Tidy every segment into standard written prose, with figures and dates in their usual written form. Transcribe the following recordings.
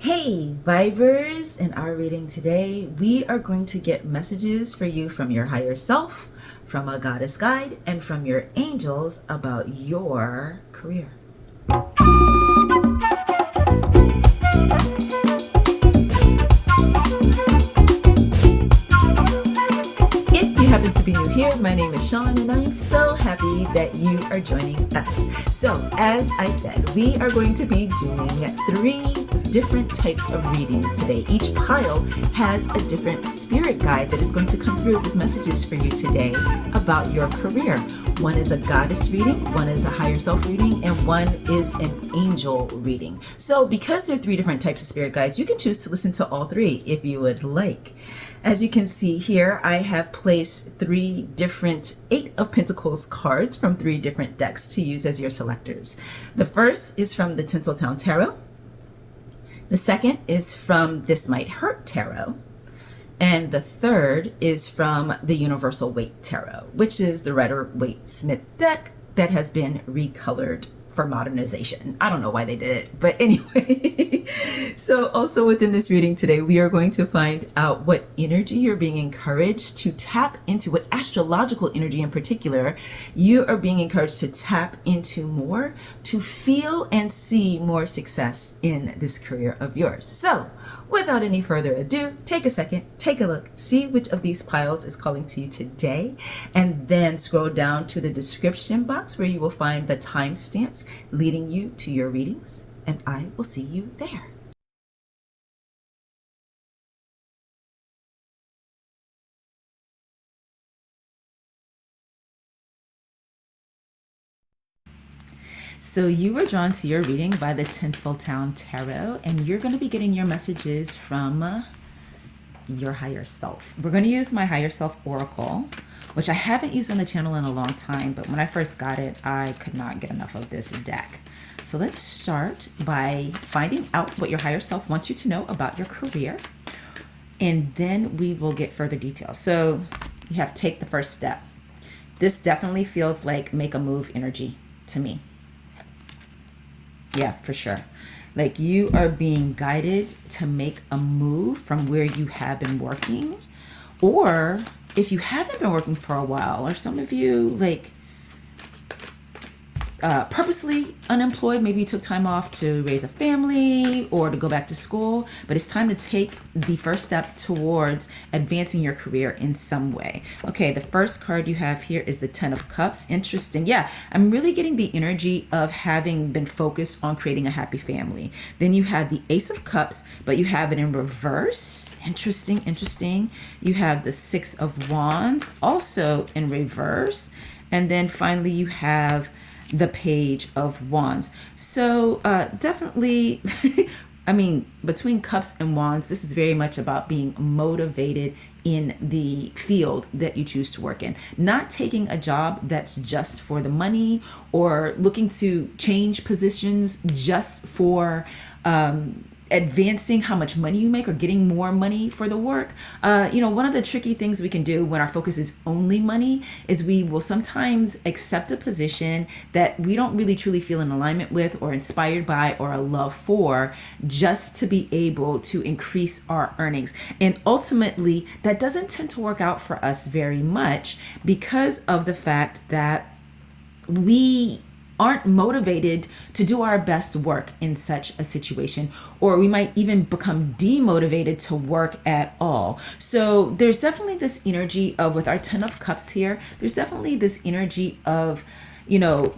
Hey, Vibers! In our reading today, we are going to get messages for you from your higher self, from a goddess guide, and from your angels about your career. If you happen to be new here, my name is Sean, and I am so happy that you are joining us. So, as I said, we are going to be doing 3 different types of readings today. Each pile has a different spirit guide that is going to come through with messages for you today about your career. One is a goddess reading, one is a higher self reading, and one is an angel reading. So because there are 3 different types of spirit guides, you can choose to listen to all 3 if you would like. As you can see here, I have placed 3 different 8 of Pentacles cards from 3 different decks to use as your selectors. The first is from the Tinseltown Tarot. The second is from This Might Hurt Tarot. And the third is from the Universal Weight Tarot, which is the Rider-Waite-Smith deck that has been recolored for modernization. I don't know why they did it, but anyway. So also within this reading today, we are going to find out what energy you're being encouraged to tap into, what astrological energy in particular you are being encouraged to tap into more, to feel and see more success in this career of yours. So without any further ado, take a second, take a look, see which of these piles is calling to you today, and then scroll down to the description box where you will find the timestamps leading you to your readings, and I will see you there. So you were drawn to your reading by the Tinseltown Tarot, and you're going to be getting your messages from your higher self. We're going to use my higher self oracle, which I haven't used on the channel in a long time, but when I first got it, I could not get enough of this deck. So let's start by finding out what your higher self wants you to know about your career, and then we will get further details. So you have to take the first step. This definitely feels like make a move energy to me. Yeah, for sure. Like you are being guided to make a move from where you have been working, or if you haven't been working for a while, or some of you like purposely unemployed, maybe you took time off to raise a family or to go back to school, but it's time to take the first step towards advancing your career in some way. Okay, the first card you have here is the 10 of Cups. Interesting. Yeah, I'm really getting the energy of having been focused on creating a happy family. Then you have the Ace of Cups, but you have it in reverse. Interesting, interesting. You have the 6 of Wands, also in reverse. And then finally you have the Page of Wands. So definitely, I mean, between Cups and Wands, this is very much about being motivated in the field that you choose to work in. Not taking a job that's just for the money, or looking to change positions just for advancing how much money you make or getting more money for the work. One of the tricky things we can do when our focus is only money is we will sometimes accept a position that we don't really truly feel in alignment with or inspired by or a love for, just to be able to increase our earnings. And ultimately, that doesn't tend to work out for us very much because of the fact that we aren't motivated to do our best work in such a situation, or we might even become demotivated to work at all. So there's definitely this energy of, with our 10 of Cups here, there's definitely this energy of,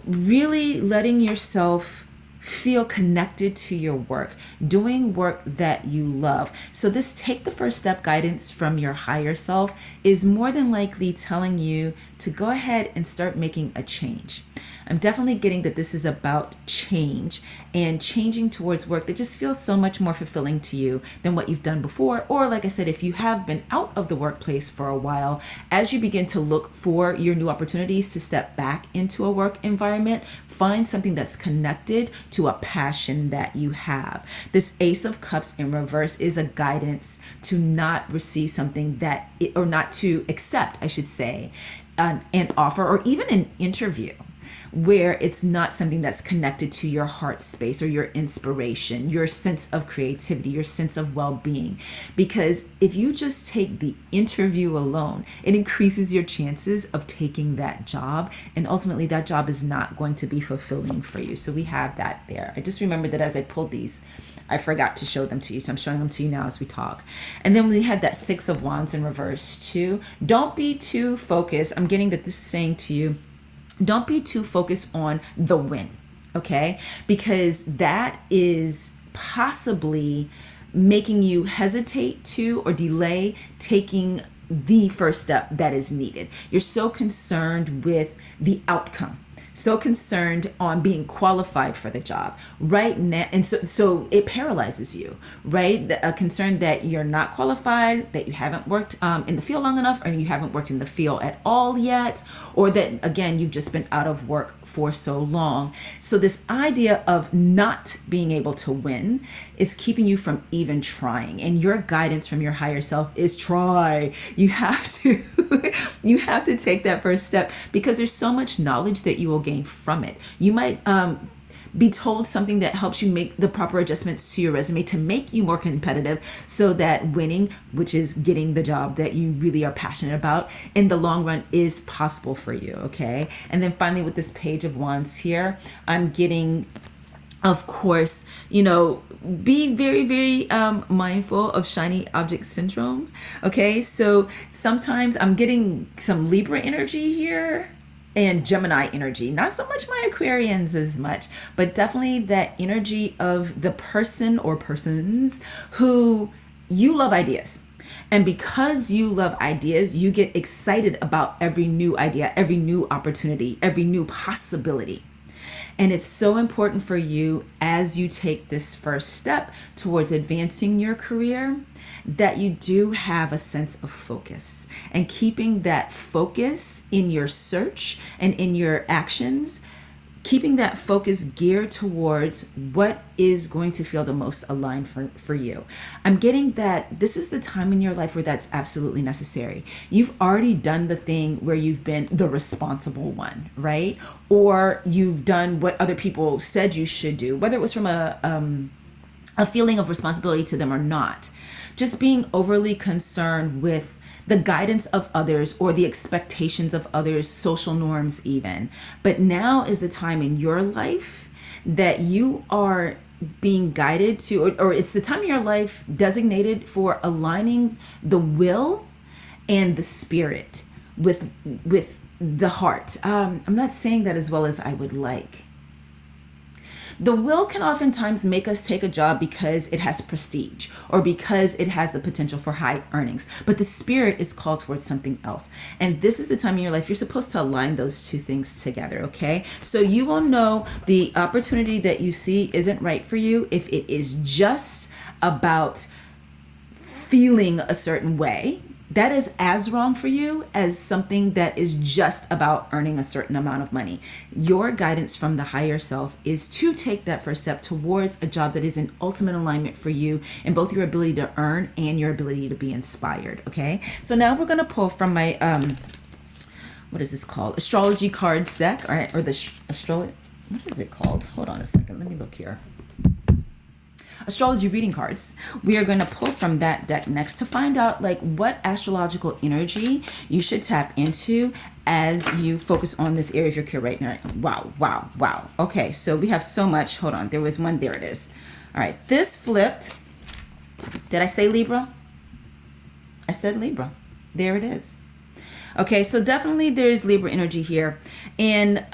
really letting yourself feel connected to your work, doing work that you love. So this take the first step guidance from your higher self is more than likely telling you to go ahead and start making a change. I'm definitely getting that this is about change and changing towards work that just feels so much more fulfilling to you than what you've done before. Or like I said, if you have been out of the workplace for a while, as you begin to look for your new opportunities to step back into a work environment, find something that's connected to a passion that you have. This Ace of Cups in reverse is a guidance to not receive something or not to accept, I should say, an offer or even an interview where it's not something that's connected to your heart space or your inspiration, your sense of creativity, your sense of well-being. Because if you just take the interview alone, it increases your chances of taking that job, and ultimately that job is not going to be fulfilling for you. So we have that there. I just remembered that as I pulled these, I forgot to show them to you, so I'm showing them to you now as we talk. And then we have that Six of Wands in reverse too. Don't be too focused. I'm getting that this is saying to you, don't be too focused on the win, okay? Because that is possibly making you hesitate to or delay taking the first step that is needed. You're so concerned with the outcome, so concerned on being qualified for the job right now, and so it paralyzes you, right? A concern that you're not qualified, that you haven't worked in the field long enough, or you haven't worked in the field at all yet, or that again you've just been out of work for so long. So this idea of not being able to win is keeping you from even trying, and your guidance from your higher self is try. You have to you have to take that first step, because there's so much knowledge that you will gain from it. You might be told something that helps you make the proper adjustments to your resume to make you more competitive, so that winning, which is getting the job that you really are passionate about, in the long run is possible for you, okay? And then finally with this Page of Wands here, I'm getting, of course, be very, very mindful of shiny object syndrome. Okay, so sometimes I'm getting some Libra energy here and Gemini energy. Not so much my Aquarians as much, but definitely that energy of the person or persons who you love ideas. And because you love ideas, you get excited about every new idea, every new opportunity, every new possibility. And it's so important for you as you take this first step towards advancing your career that you do have a sense of focus, and keeping that focus in your search and in your actions, keeping that focus geared towards what is going to feel the most aligned for you. I'm getting that this is the time in your life where that's absolutely necessary. You've already done the thing where you've been the responsible one, right? Or you've done what other people said you should do, whether it was from a feeling of responsibility to them or not. Just being overly concerned with the guidance of others or the expectations of others, social norms even. But now is the time in your life that you are being guided to, or it's the time in your life designated for aligning the will and the spirit with the heart. I'm not saying that as well as I would like. The will can oftentimes make us take a job because it has prestige or because it has the potential for high earnings. But the spirit is called towards something else. And this is the time in your life you're supposed to align those two things together, okay? So you will know the opportunity that you see isn't right for you if it is just about feeling a certain way. That is as wrong for you as something that is just about earning a certain amount of money. Your guidance from the higher self is to take that first step towards a job that is in ultimate alignment for you in both your ability to earn and your ability to be inspired, okay? So now we're going to pull from my, what is this called? Astrology cards deck, all right, or the astrology, what is it called? Hold on a second, let me look here. Astrology reading cards. We are going to pull from that deck next to find out like what astrological energy you should tap into as you focus on this area of your career right now. Wow. Okay, so we have so much. Hold on, there was one. There it is. All right, this flipped. Did I say Libra? I said Libra. There it is. Okay, so definitely there's Libra energy here. And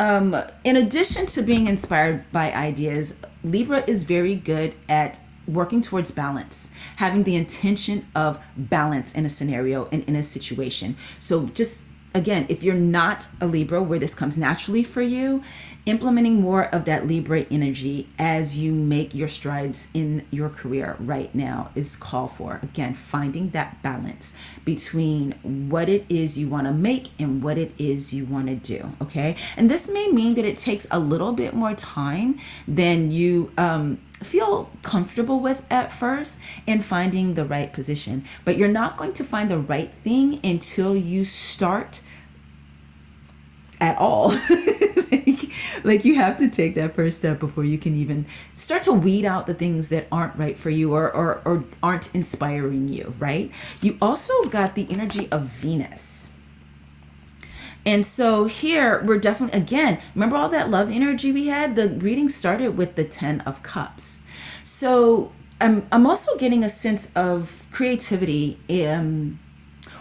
in addition to being inspired by ideas, Libra is very good at working towards balance, having the intention of balance in a scenario and in a situation. So just, again, if you're not a Libra where this comes naturally for you, implementing more of that Libra energy as you make your strides in your career right now is called for. Again, finding that balance between what it is you want to make and what it is you want to do, okay? And this may mean that it takes a little bit more time than you feel comfortable with at first in finding the right position. But you're not going to find the right thing until you start at all. Like you have to take that first step before you can even start to weed out the things that aren't right for you or aren't inspiring you, right? You also got the energy of Venus. And so here we're definitely, again, remember all that love energy we had? The reading started with the 10 of Cups. So I'm also getting a sense of creativity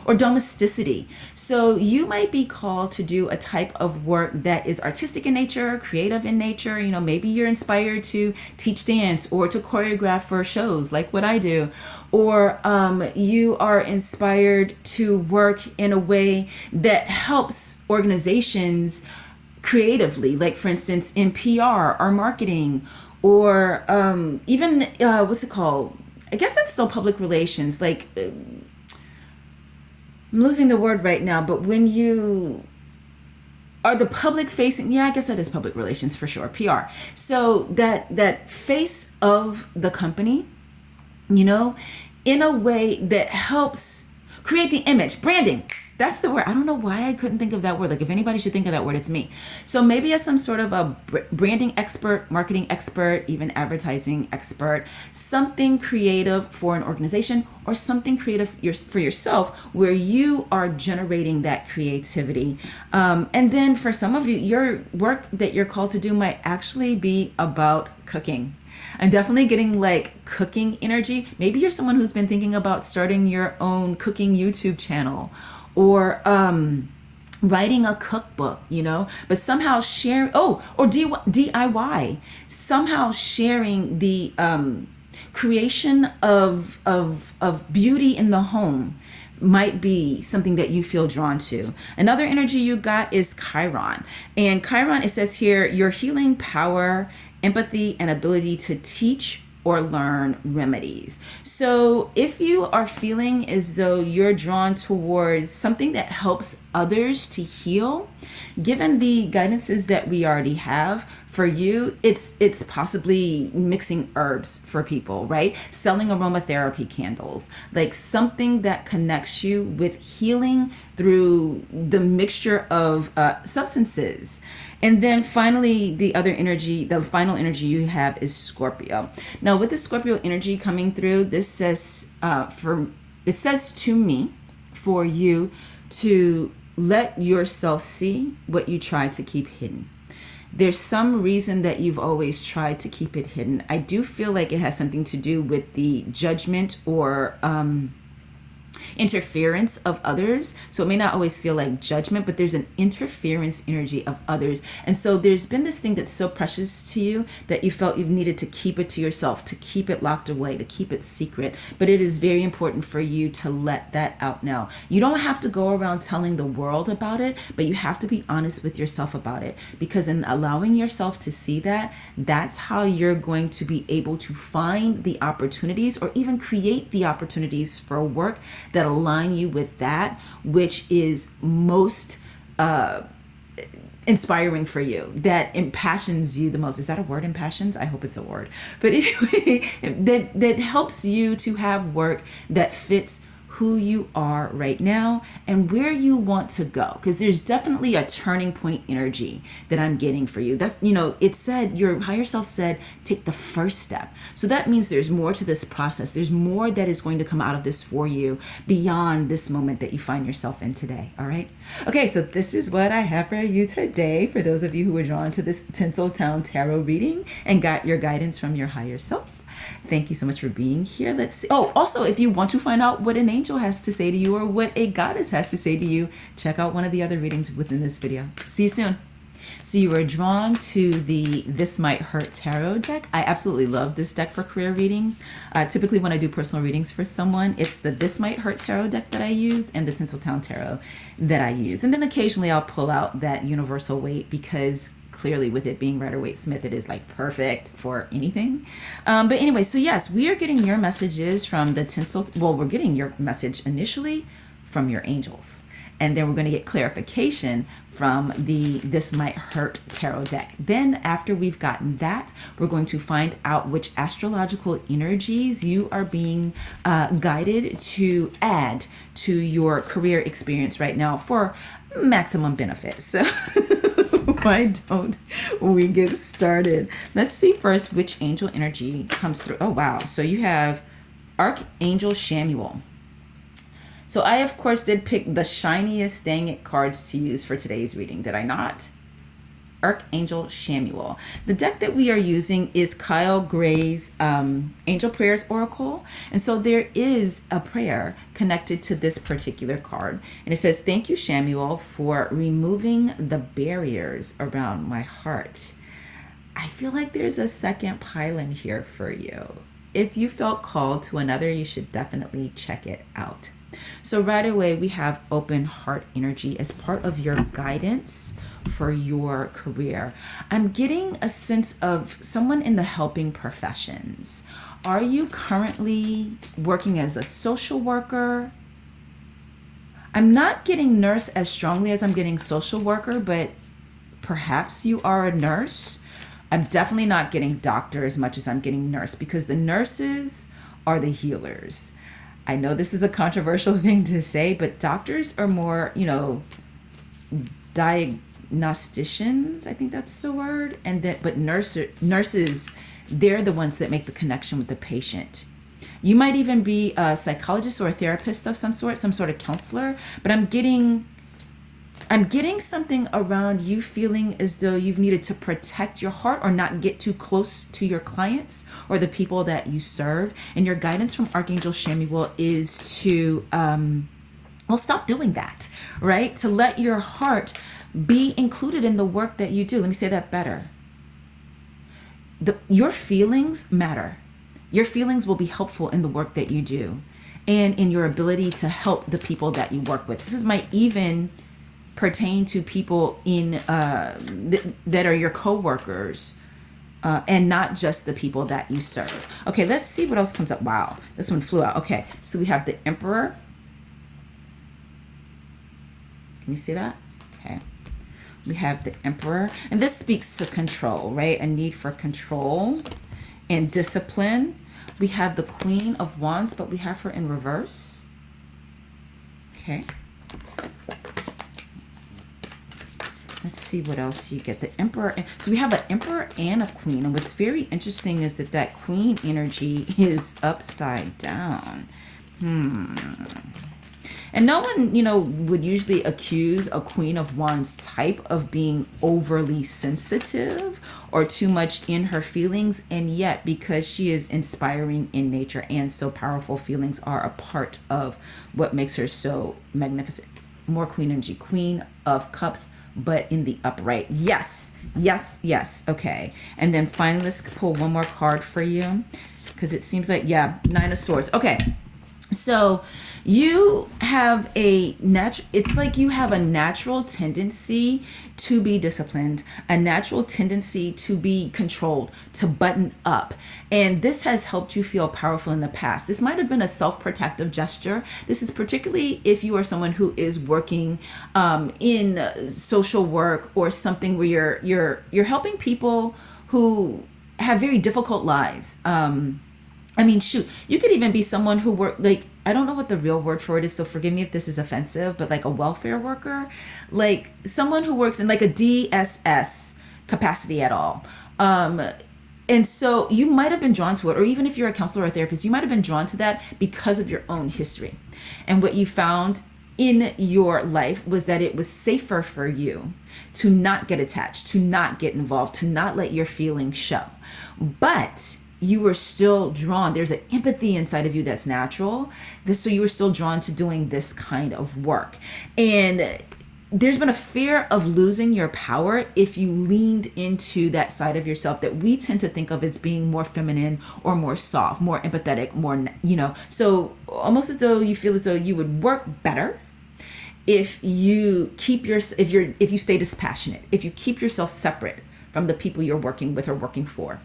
or domesticity. So you might be called to do a type of work that is artistic in nature, creative in nature. You know, maybe you're inspired to teach dance or to choreograph for shows like what I do. Or you are inspired to work in a way that helps organizations creatively, like for instance in PR or marketing, or even what's it called? I guess that's still public relations. Like I'm losing the word right now, but when you are the public facing, yeah, I guess that is public relations for sure, PR. So that face of the company, you know, in a way that helps create the image, branding. That's the word. I don't know why I couldn't think of that word. Like if anybody should think of that word, it's me. So maybe as some sort of a branding expert, marketing expert, even advertising expert, something creative for an organization or something creative for yourself where you are generating that creativity. And then for some of you, your work that you're called to do might actually be about cooking. I'm definitely getting like cooking energy. Maybe you're someone who's been thinking about starting your own cooking YouTube channel, or writing a cookbook, you know, but somehow sharing, or DIY, somehow sharing the creation of beauty in the home might be something that you feel drawn to. Another energy you got is Chiron. And Chiron, it says here, your healing power, empathy, and ability to teach or learn remedies. So if you are feeling as though you're drawn towards something that helps others to heal, given the guidances that we already have for you, it's possibly mixing herbs for people, right? Selling aromatherapy candles, like something that connects you with healing through the mixture of substances. And then finally, the final energy you have is Scorpio. Now, with the Scorpio energy coming through, this says to me for you to let yourself see what you try to keep hidden. There's some reason that you've always tried to keep it hidden. I do feel like it has something to do with the judgment or interference of others. So it may not always feel like judgment, but there's an interference energy of others. And so there's been this thing that's so precious to you that you felt you've needed to keep it to yourself, to keep it locked away, to keep it secret. But it is very important for you to let that out now. You don't have to go around telling the world about it, but you have to be honest with yourself about it, because in allowing yourself to see that, that's how you're going to be able to find the opportunities or even create the opportunities for work that align you with that which is most inspiring for you, that impassions you the most. Is that a word, impassions? I hope it's a word. But anyway, that helps you to have work that fits who you are right now and where you want to go, because there's definitely a turning point energy that I'm getting for you. That, you know, it said, your higher self said, take the first step. So that means there's more to this process. There's more that is going to come out of this for you beyond this moment that you find yourself in today. All right. Okay, so this is what I have for you today. For those of you who were drawn to this Tinseltown Tarot reading and got your guidance from your higher self, thank you so much for being here. Let's see. Oh, also, if you want to find out what an angel has to say to you or what a goddess has to say to you, check out one of the other readings within this video. See you soon. So you were drawn to the This Might Hurt Tarot deck. I absolutely love this deck for career readings. Typically when I do personal readings for someone, it's the This Might Hurt Tarot deck that I use and the Tinseltown Tarot that I use. And then occasionally I'll pull out that Universal Weight, because clearly with it being Rider-Waite-Smith, it is like perfect for anything. But anyway, so yes, we are getting your messages from the we're getting your message initially from your angels. And then we're going to get clarification from the This Might Hurt Tarot deck. Then after we've gotten that, we're going to find out which astrological energies you are being guided to add to your career experience right now for maximum benefit. So why don't we get started? Let's see first which angel energy comes through. Oh, wow. So you have Archangel Shamuel. So I, of course, did pick the shiniest dang it cards to use for today's reading. Did I not? Archangel Shamuel. The deck that we are using is Kyle Gray's Angel Prayers Oracle. And so there is a prayer connected to this particular card. And it says, "Thank you, Shamuel, for removing the barriers around my heart." I feel like there's a second pylon here for you. If you felt called to another, you should definitely check it out. So right away, we have open heart energy as part of your guidance for your career. I'm getting a sense of someone in the helping professions. Are you currently working as a social worker? I'm not getting nurse as strongly as I'm getting social worker, but perhaps you are a nurse. I'm definitely not getting doctor as much as I'm getting nurse, because the nurses are the healers. I know this is a controversial thing to say, but doctors are more, diagnosticians, I think that's the word. But nurses, they're the ones that make the connection with the patient. You might even be a psychologist or a therapist of some sort of counselor, but I'm getting something around you feeling as though you've needed to protect your heart or not get too close to your clients or the people that you serve. And your guidance from Archangel Shamuel is to, stop doing that, right? To let your heart be included in the work that you do. Let me say that better. Your feelings matter. Your feelings will be helpful in the work that you do and in your ability to help the people that you work with. This might even pertain to people in that are your co-workers and not just the people that you serve. Okay, let's see what else comes up. Wow, this one flew out. Okay, so we have the Emperor. Can you see that? Okay. We have the Emperor, and this speaks to control, right? A need for control and discipline. We have the Queen of Wands, but we have her in reverse. Okay. Let's see what else you get. The Emperor. So we have an Emperor and a Queen. And what's very interesting is that Queen energy is upside down. And no one, would usually accuse a Queen of Wands type of being overly sensitive or too much in her feelings. And yet, because she is inspiring in nature and so powerful, feelings are a part of what makes her so magnificent. More Queen energy. Queen of Cups, but in the upright. Yes. Okay. And then finally, let's pull one more card for you, because it seems like, Nine of Swords. Okay. So you have it's like you have a natural tendency to be disciplined, a natural tendency to be controlled, to button up. And this has helped you feel powerful in the past. This might have been a self-protective gesture. This is particularly if you are someone who is working in social work or something where you're helping people who have very difficult lives. You could even be someone who I don't know what the real word for it is, so forgive me if this is offensive, but like a welfare worker, like someone who works in like a DSS capacity at all. And so you might have been drawn to it, or even if you're a counselor or a therapist, you might have been drawn to that because of your own history. And what you found in your life was that it was safer for you to not get attached, to not get involved, to not let your feelings show. But you were still drawn. There's an empathy inside of you that's natural. So you were still drawn to doing this kind of work. And there's been a fear of losing your power if you leaned into that side of yourself that we tend to think of as being more feminine or more soft, more empathetic, more, so almost as though you feel as though you would work better if you if you stay dispassionate, if you keep yourself separate from the people you're working with or working for.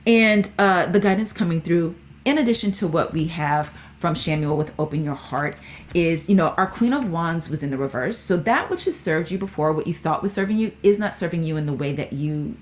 And the guidance coming through, in addition to what we have from Shamuel with Open Your Heart, is, our Queen of Wands was in the reverse. So that which has served you before, what you thought was serving you, is not serving you in the way that you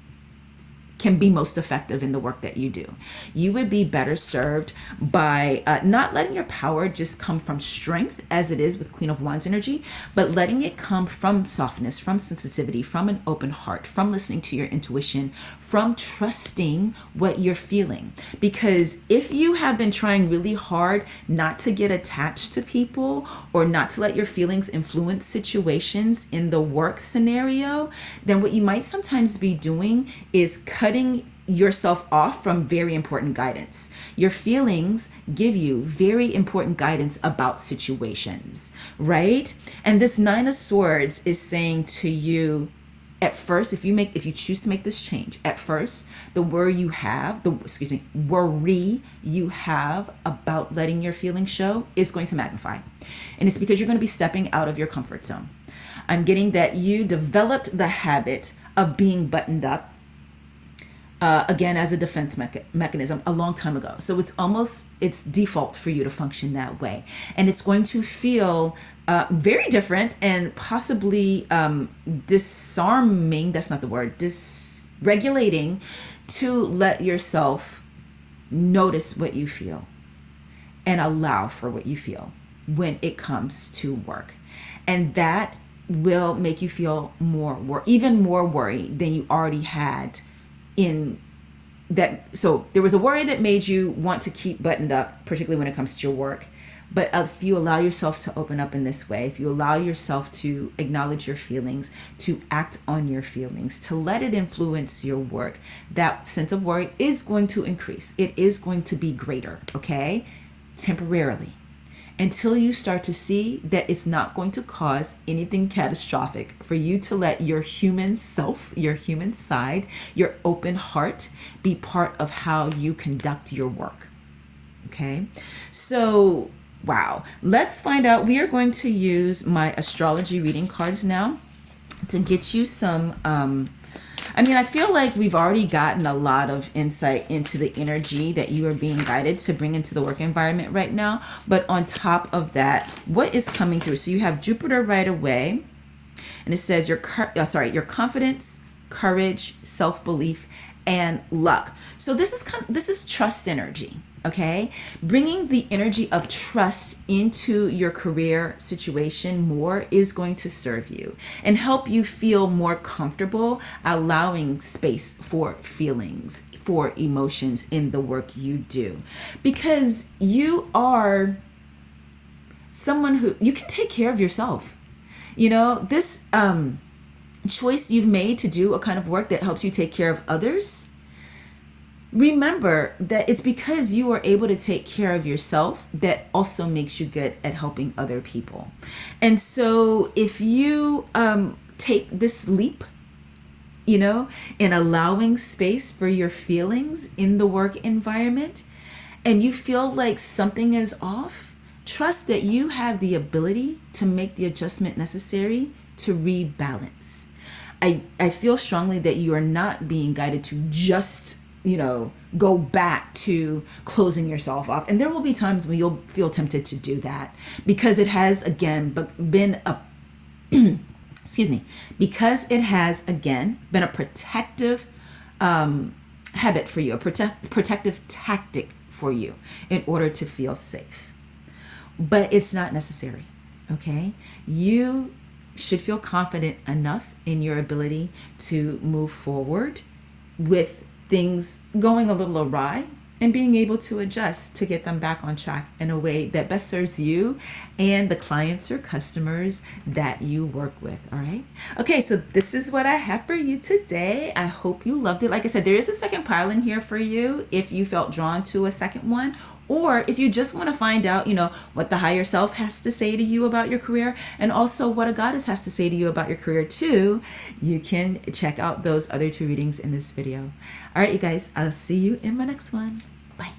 can be most effective in the work that you do. You would be better served by not letting your power just come from strength, as it is with Queen of Wands energy, but letting it come from softness, from sensitivity, from an open heart, from listening to your intuition, from trusting what you're feeling. Because if you have been trying really hard not to get attached to people or not to let your feelings influence situations in the work scenario, then what you might sometimes be doing is cutting yourself off from very important guidance. Your feelings give you very important guidance about situations, right? And this Nine of Swords is saying to you, at first, if you choose to make this change, at first, the worry you have about letting your feelings show is going to magnify. And it's because you're going to be stepping out of your comfort zone. I'm getting that you developed the habit of being buttoned up, again, as a defense mechanism a long time ago. So it's default for you to function that way. And it's going to feel very different and possibly disarming, that's not the word, dysregulating, to let yourself notice what you feel and allow for what you feel when it comes to work. And that will make you feel even more worry than you already had in that. So there was a worry that made you want to keep buttoned up, particularly when it comes to your work. But if you allow yourself to open up in this way, if you allow yourself to acknowledge your feelings, to act on your feelings, to let it influence your work, that sense of worry is going to increase. It is going to be greater, okay? Temporarily. Until you start to see that it's not going to cause anything catastrophic for you to let your human self, your human side, your open heart be part of how you conduct your work. Okay? So, wow. Let's find out. We are going to use my astrology reading cards now to get you some I feel like we've already gotten a lot of insight into the energy that you are being guided to bring into the work environment right now. But on top of that, what is coming through? So you have Jupiter right away, and it says your confidence, courage, self-belief, and luck. So this is trust energy. Okay, bringing the energy of trust into your career situation more is going to serve you and help you feel more comfortable allowing space for feelings, for emotions in the work you do. Because you are someone who, you can take care of yourself. You know, this choice you've made to do a kind of work that helps you take care of others, remember that it's because you are able to take care of yourself that also makes you good at helping other people. And so if you take this leap, in allowing space for your feelings in the work environment, and you feel like something is off, trust that you have the ability to make the adjustment necessary to rebalance. I feel strongly that you are not being guided to just go back to closing yourself off. And there will be times when you'll feel tempted to do that because it has again been a because it has again been a protective habit for you, a protective tactic for you in order to feel safe. But it's not necessary, okay? You should feel confident enough in your ability to move forward with things going a little awry and being able to adjust to get them back on track in a way that best serves you and the clients or customers that you work with. All right. Okay. So this is what I have for you today. I hope you loved it. Like I said, there is a second pile in here for you if you felt drawn to a second one, or if you just want to find out, what the higher self has to say to you about your career, and also what a goddess has to say to you about your career too. You can check out those other two readings in this video. All right, you guys, I'll see you in my next one. Bye.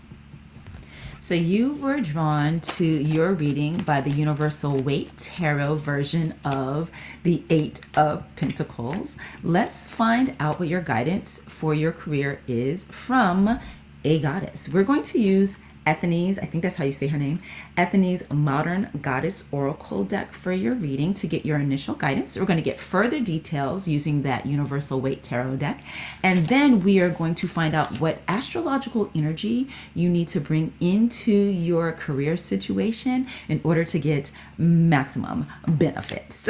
So you were drawn to your reading by the Universal Weight Tarot version of the Eight of Pentacles. Let's find out what your guidance for your career is from a goddess. We're going to use Athene's, I think that's how you say her name, Athene's Modern Goddess Oracle deck for your reading to get your initial guidance. We're going to get further details using that Universal Weight Tarot deck. And then we are going to find out what astrological energy you need to bring into your career situation in order to get maximum benefits.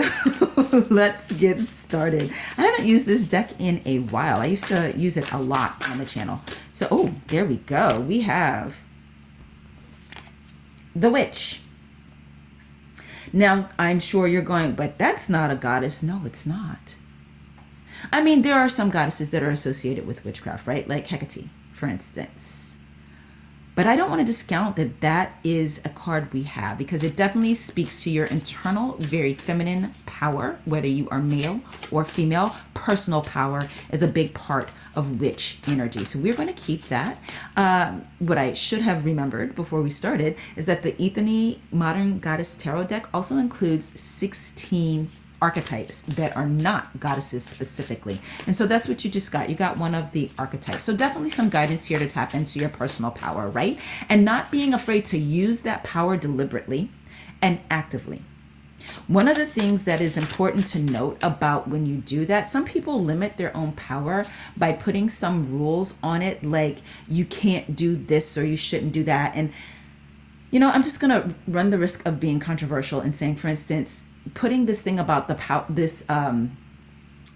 Let's get started. I haven't used this deck in a while. I used to use it a lot on the channel. So, oh, there we go. We have the Witch. Now, I'm sure you're going, but that's not a goddess. No, it's not. I mean, there are some goddesses that are associated with witchcraft, right? Like Hecate, for instance. But I don't want to discount that that is a card we have because it definitely speaks to your internal, very feminine power, whether you are male or female. Personal power is a big part of witch energy. So we're going to keep that. What I should have remembered before we started is that the Athene Modern Goddess Tarot deck also includes 16 archetypes that are not goddesses specifically. And so that's what you just got. You got one of the archetypes. So definitely some guidance here to tap into your personal power, right? And not being afraid to use that power deliberately and actively. One of the things that is important to note about when you do that, some people limit their own power by putting some rules on it, like you can't do this or you shouldn't do that. And, you know, I'm just going to run the risk of being controversial and saying, for instance, putting this thing about the power,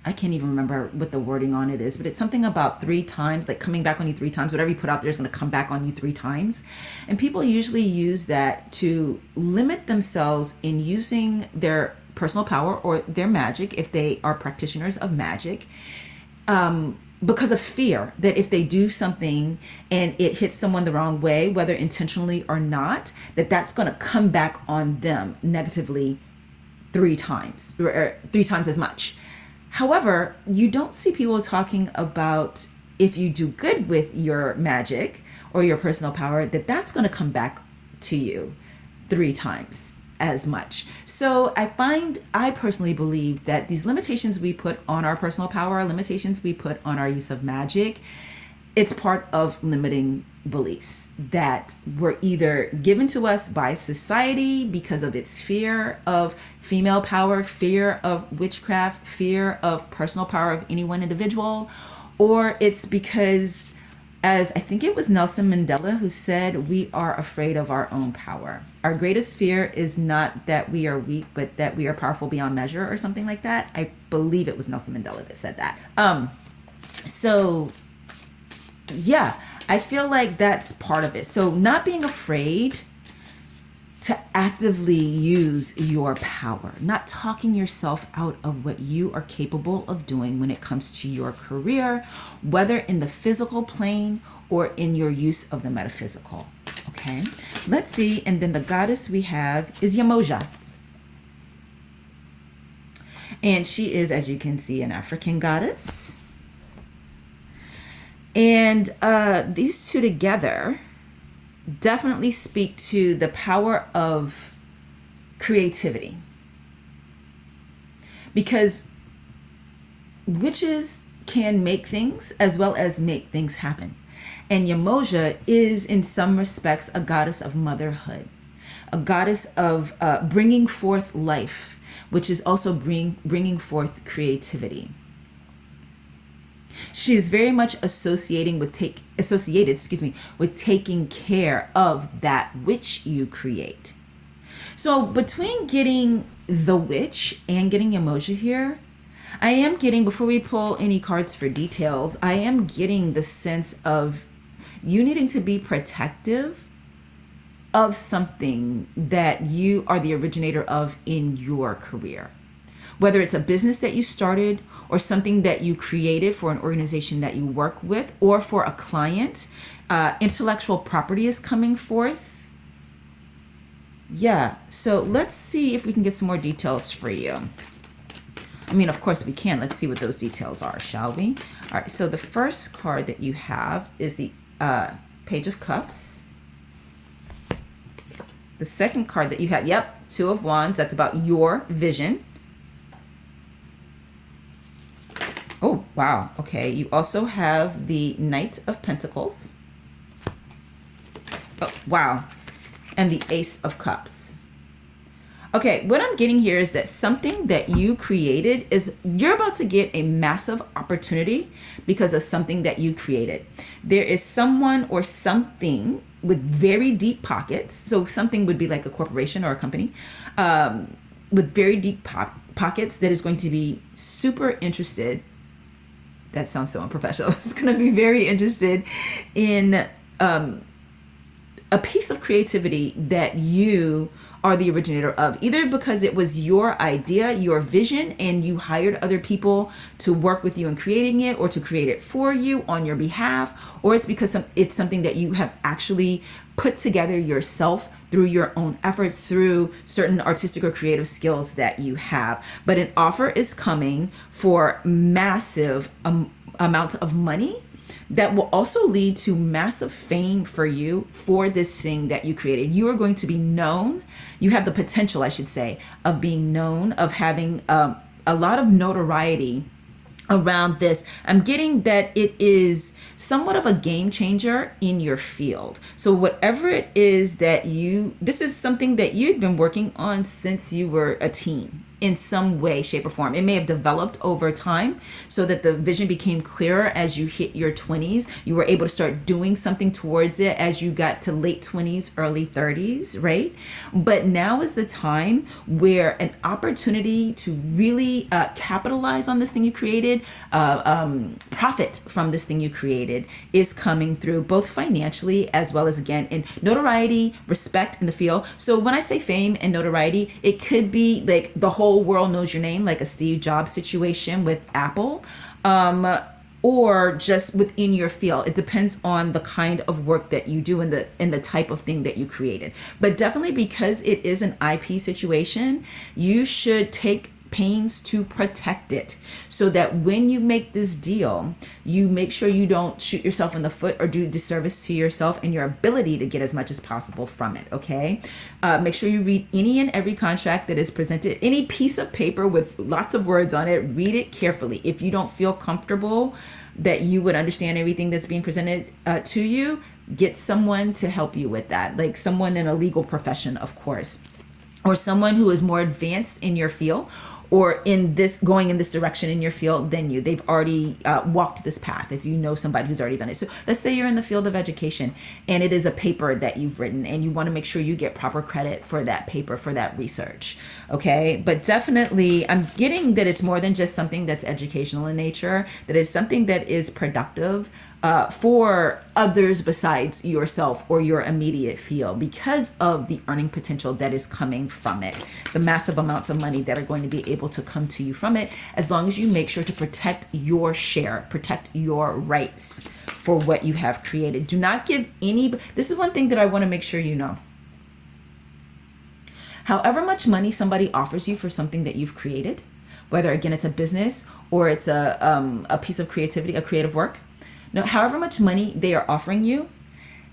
I can't even remember what the wording on it is, but it's something about 3 times, like coming back on you 3 times. Whatever you put out there is going to come back on you 3 times. And people usually use that to limit themselves in using their personal power or their magic, if they are practitioners of magic, because of fear that if they do something and it hits someone the wrong way, whether intentionally or not, that's going to come back on them negatively 3 times, or 3 times as much. However, you don't see people talking about if you do good with your magic or your personal power, that's going to come back to you 3 times as much. So I personally believe that these limitations we put on our personal power, limitations we put on our use of magic, it's part of limiting beliefs that were either given to us by society because of its fear of female power, fear of witchcraft, fear of personal power of any one individual, or it's because, as I think it was Nelson Mandela who said, we are afraid of our own power. Our greatest fear is not that we are weak, but that we are powerful beyond measure, or something like that. I believe it was Nelson Mandela that said that. So yeah, I feel like that's part of it. So not being afraid to actively use your power, not talking yourself out of what you are capable of doing when it comes to your career, whether in the physical plane or in your use of the metaphysical. Okay, let's see. And then the goddess we have is Yamoja. And she is, as you can see, an African goddess. And these two together definitely speak to the power of creativity. Because witches can make things as well as make things happen. And Yamoja is, in some respects, a goddess of motherhood, a goddess of bringing forth life, which is also bringing forth creativity. She is very much associated with taking care of that which you create. So between getting the Witch and getting Yamoja here, I am getting, before we pull any cards for details, I am getting the sense of you needing to be protective of something that you are the originator of in your career. Whether it's a business that you started or something that you created for an organization that you work with or for a client, intellectual property is coming forth. Yeah, so let's see if we can get some more details for you. I mean, of course we can. Let's see what those details are, shall we? All right, so the first card that you have is the Page of Cups. The second card that you have, yep, Two of Wands. That's about your vision. Oh, wow. Okay. You also have the Knight of Pentacles. Oh, Wow. And the Ace of Cups. Okay, what I'm getting here is that something that you created is you're about to get a massive opportunity because of something that you created. There is someone or something with very deep pockets. So something would be like a corporation or a company with very deep pockets that is going to be super interested. That sounds so unprofessional. It's going to be very interested in a piece of creativity that you are the originator of, either because it was your idea, your vision, and you hired other people to work with you in creating it or to create it for you on your behalf, or it's because it's something that you have actually put together yourself through your own efforts, through certain artistic or creative skills that you have. But an offer is coming for massive amounts of money that will also lead to massive fame for you for this thing that you created. You are going to be known. You have the potential, I should say, of being known, of having a lot of notoriety around this. I'm getting that it is somewhat of a game changer in your field. So whatever it is that this is something that you've been working on since you were a teen. In some way, shape, or form. It may have developed over time so that the vision became clearer as you hit your 20s. You were able to start doing something towards it as you got to late 20s, early 30s, right? But now is the time where an opportunity to really capitalize on this thing you created, profit from this thing you created is coming through, both financially as well as, again, in notoriety, respect in the field. So when I say fame and notoriety, it could be like the whole world knows your name, like a Steve Jobs situation with Apple, or just within your field. It depends on the kind of work that you do and the type of thing that you created. But definitely, because it is an IP situation, you should take pains to protect it so that when you make this deal, you make sure you don't shoot yourself in the foot or do disservice to yourself and your ability to get as much as possible from it. Okay, make sure you read any and every contract that is presented, any piece of paper with lots of words on it. Read it carefully. If you don't feel comfortable that you would understand everything that's being presented to you, get someone to help you with that, like someone in a legal profession, of course, or someone who is more advanced in your field or going in this direction in your field than you. They've already walked this path, if you know somebody who's already done it. So let's say you're in the field of education and it is a paper that you've written and you want to make sure you get proper credit for that paper, for that research. Okay, but definitely I'm getting that it's more than just something that's educational in nature, that is something that is productive for others besides yourself or your immediate field, because of the earning potential that is coming from it, the massive amounts of money that are going to be able to come to you from it, as long as you make sure to protect your share, protect your rights for what you have created. Do not give this is one thing that I want to make sure you know. However much money somebody offers you for something that you've created, whether again it's a business or it's a piece of creativity, a creative work, no, however much money they are offering you,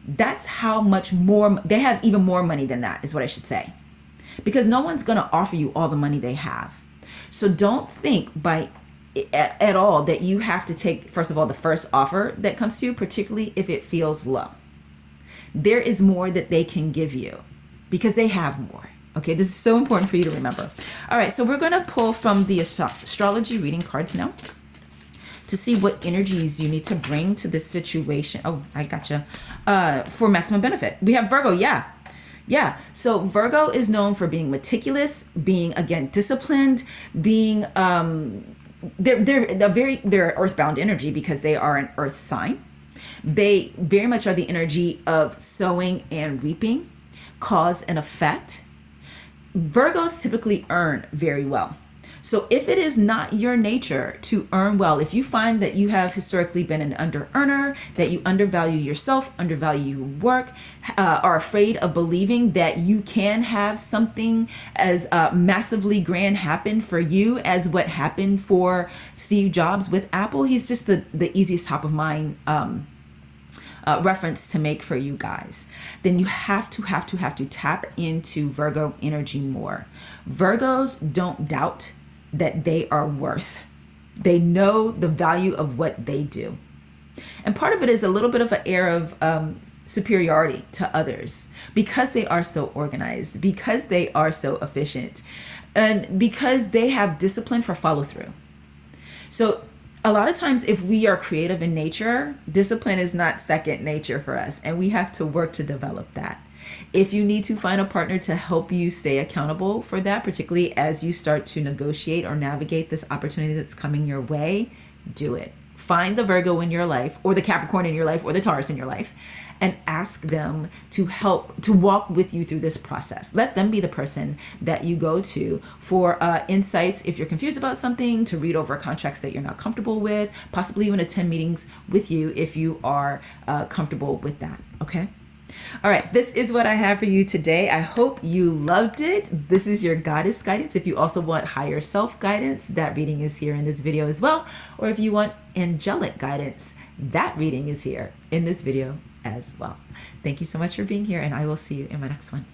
that's how much more they have. Even more money than that is what I should say, because no one's going to offer you all the money they have. So don't think at all that you have to take, first of all, the first offer that comes to you, particularly if it feels low. There is more that they can give you because they have more. Okay, this is so important for you to remember. All right, so we're going to pull from the astrology reading cards now to see what energies you need to bring to this situation. Oh, I gotcha. For maximum benefit. We have Virgo. Yeah. So Virgo is known for being meticulous, being, again, disciplined, being they're earthbound energy because they are an earth sign. They very much are the energy of sowing and reaping, cause and effect. Virgos typically earn very well. So if it is not your nature to earn well, if you find that you have historically been an under-earner, that you undervalue yourself, undervalue your work, are afraid of believing that you can have something as massively grand happen for you as what happened for Steve Jobs with Apple, he's just the easiest top of mind reference to make for you guys, then you have to tap into Virgo energy more. Virgos don't doubt that they are worth. They know the value of what they do. And part of it is a little bit of an air of superiority to others because they are so organized, because they are so efficient, and because they have discipline for follow through. So a lot of times if we are creative in nature, discipline is not second nature for us, and we have to work to develop that. If you need to find a partner to help you stay accountable for that, particularly as you start to negotiate or navigate this opportunity that's coming your way, do it. Find the Virgo in your life, or the Capricorn in your life, or the Taurus in your life, and ask them to help, to walk with you through this process. Let them be the person that you go to for insights if you're confused about something, to read over contracts that you're not comfortable with, possibly even attend meetings with you if you are comfortable with that, okay? All right, this is what I have for you today. I hope you loved it. This is your goddess guidance. If you also want higher self guidance, that reading is here in this video as well. Or if you want angelic guidance, that reading is here in this video as well. Thank you so much for being here, and I will see you in my next one.